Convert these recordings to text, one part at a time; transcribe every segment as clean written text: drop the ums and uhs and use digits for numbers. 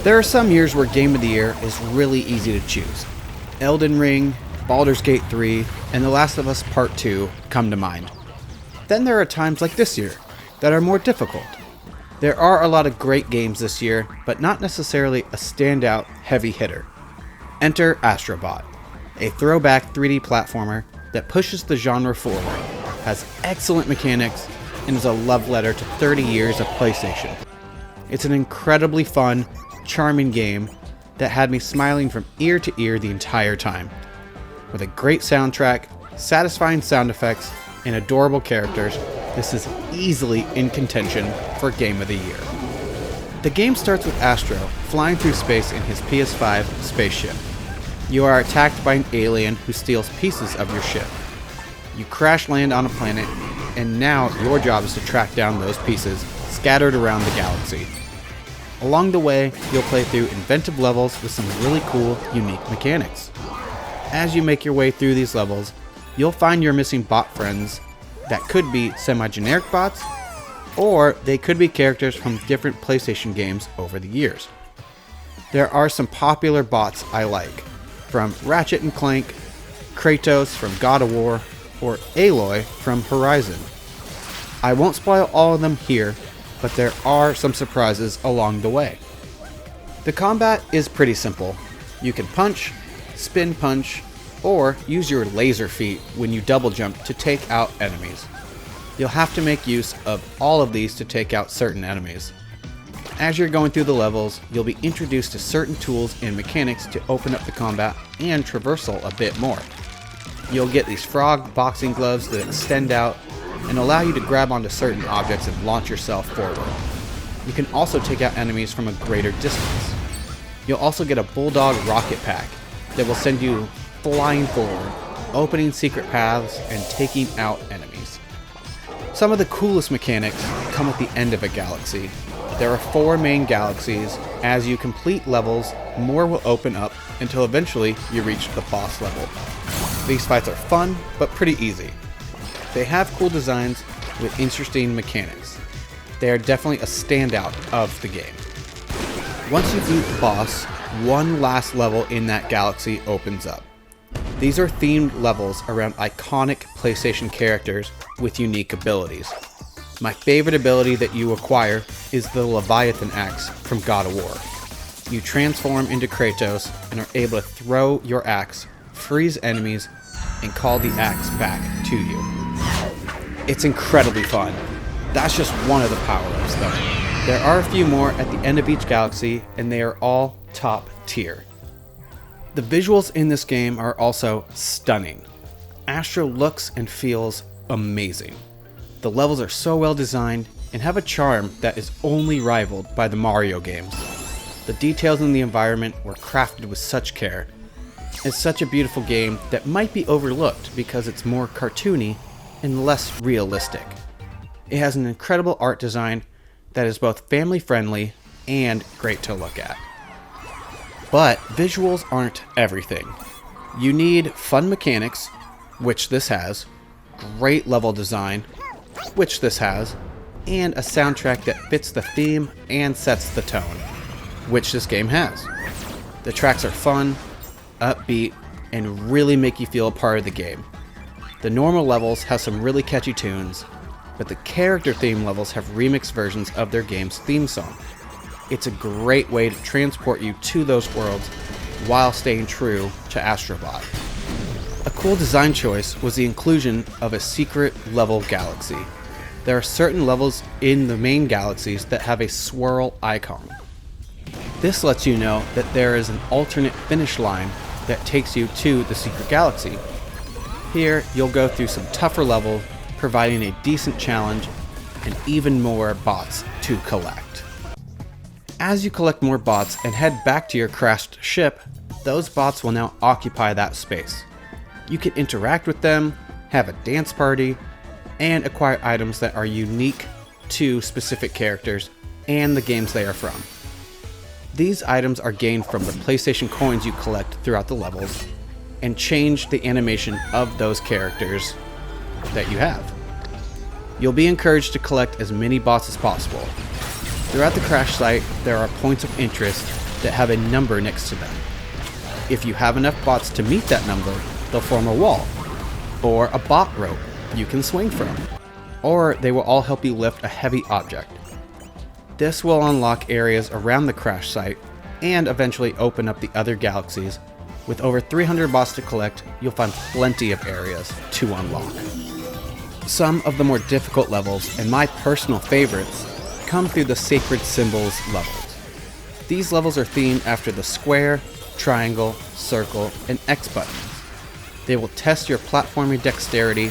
There are some years where Game of the Year is really easy to choose. Elden Ring, Baldur's Gate 3, and The Last of Us Part 2 come to mind. Then there are times like this year that are more difficult. There are a lot of great games this year, but not necessarily a standout heavy hitter. Enter Astro Bot, a throwback 3D platformer that pushes the genre forward, has excellent mechanics, and is a love letter to 30 years of PlayStation. It's an incredibly fun, charming game that had me smiling from ear to ear the entire time. With a great soundtrack, satisfying sound effects, and adorable characters, this is easily in contention for Game of the Year. The game starts with Astro flying through space in his PS5 spaceship. You are attacked by an alien who steals pieces of your ship. You crash land on a planet, and now your job is to track down those pieces scattered around the galaxy. Along the way, you'll play through inventive levels with some really cool, unique mechanics. As you make your way through these levels, you'll find your missing bot friends that could be semi-generic bots, or they could be characters from different PlayStation games over the years. There are some popular bots I like, from Ratchet & Clank, Kratos from God of War, or Aloy from Horizon. I won't spoil all of them here, but there are some surprises along the way. The combat is pretty simple. You can punch, spin punch, or use your laser feet when you double jump to take out enemies. You'll have to make use of all of these to take out certain enemies. As you're going through the levels, you'll be introduced to certain tools and mechanics to open up the combat and traversal a bit more. You'll get these frog boxing gloves that extend out and allow you to grab onto certain objects and launch yourself forward. You can also take out enemies from a greater distance. You'll also get a Bulldog rocket pack that will send you flying forward, opening secret paths and taking out enemies. Some of the coolest mechanics come at the end of a galaxy. There are 4 main galaxies. As you complete levels, more will open up until eventually you reach the boss level. These fights are fun, but pretty easy. They have cool designs with interesting mechanics. They are definitely a standout of the game. Once you beat the boss, one last level in that galaxy opens up. These are themed levels around iconic PlayStation characters with unique abilities. My favorite ability that you acquire is the Leviathan axe from God of War. You transform into Kratos and are able to throw your axe, freeze enemies, and call the axe back to you. It's incredibly fun. That's just one of the power-ups though. There are a few more at the end of each galaxy, and they are all top tier. The visuals in this game are also stunning. Astro looks and feels amazing. The levels are so well designed and have a charm that is only rivaled by the Mario games. The details in the environment were crafted with such care. It's such a beautiful game that might be overlooked because it's more cartoony and less realistic. It has an incredible art design that is both family friendly and great to look at. But visuals aren't everything. You need fun mechanics, which this has, great level design, which this has, and a soundtrack that fits the theme and sets the tone, which this game has. The tracks are fun, upbeat, and really make you feel a part of the game. The normal levels have some really catchy tunes, but the character theme levels have remixed versions of their game's theme song. It's a great way to transport you to those worlds while staying true to Astro Bot. A cool design choice was the inclusion of a secret level galaxy. There are certain levels in the main galaxies that have a swirl icon. This lets you know that there is an alternate finish line that takes you to the secret galaxy. Here, you'll go through some tougher levels, providing a decent challenge and even more bots to collect. As you collect more bots and head back to your crashed ship, those bots will now occupy that space. You can interact with them, have a dance party, and acquire items that are unique to specific characters and the games they are from. These items are gained from the PlayStation coins you collect throughout the levels and change the animation of those characters that you have. You'll be encouraged to collect as many bots as possible. Throughout the crash site, there are points of interest that have a number next to them. If you have enough bots to meet that number, they'll form a wall, or a bot rope you can swing from, or they will all help you lift a heavy object. This will unlock areas around the crash site and eventually open up the other galaxies. With over 300 bots to collect, you'll find plenty of areas to unlock. Some of the more difficult levels, and my personal favorites, come through the Sacred Symbols levels. These levels are themed after the square, triangle, circle, and X buttons. They will test your platforming dexterity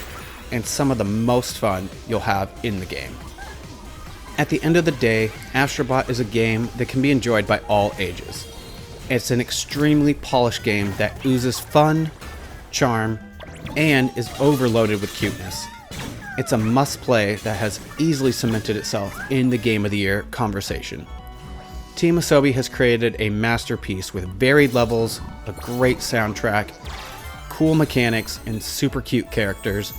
and some of the most fun you'll have in the game. At the end of the day, Astro Bot is a game that can be enjoyed by all ages. It's an extremely polished game that oozes fun, charm, and is overloaded with cuteness. It's a must-play that has easily cemented itself in the Game of the Year conversation. Team Asobi has created a masterpiece with varied levels, a great soundtrack, cool mechanics, and super cute characters,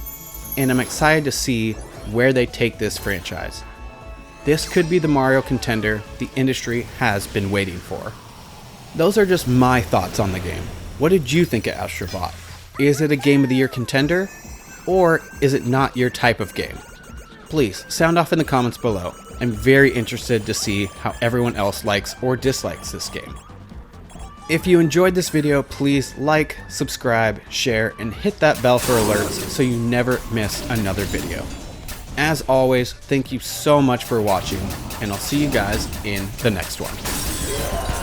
and I'm excited to see where they take this franchise. This could be the Mario contender the industry has been waiting for. Those are just my thoughts on the game. What did you think of Astro Bot? Is it a Game of the Year contender? Or is it not your type of game? Please sound off in the comments below. I'm very interested to see how everyone else likes or dislikes this game. If you enjoyed this video, please like, subscribe, share, and hit that bell for alerts so you never miss another video. As always, thank you so much for watching, and I'll see you guys in the next one.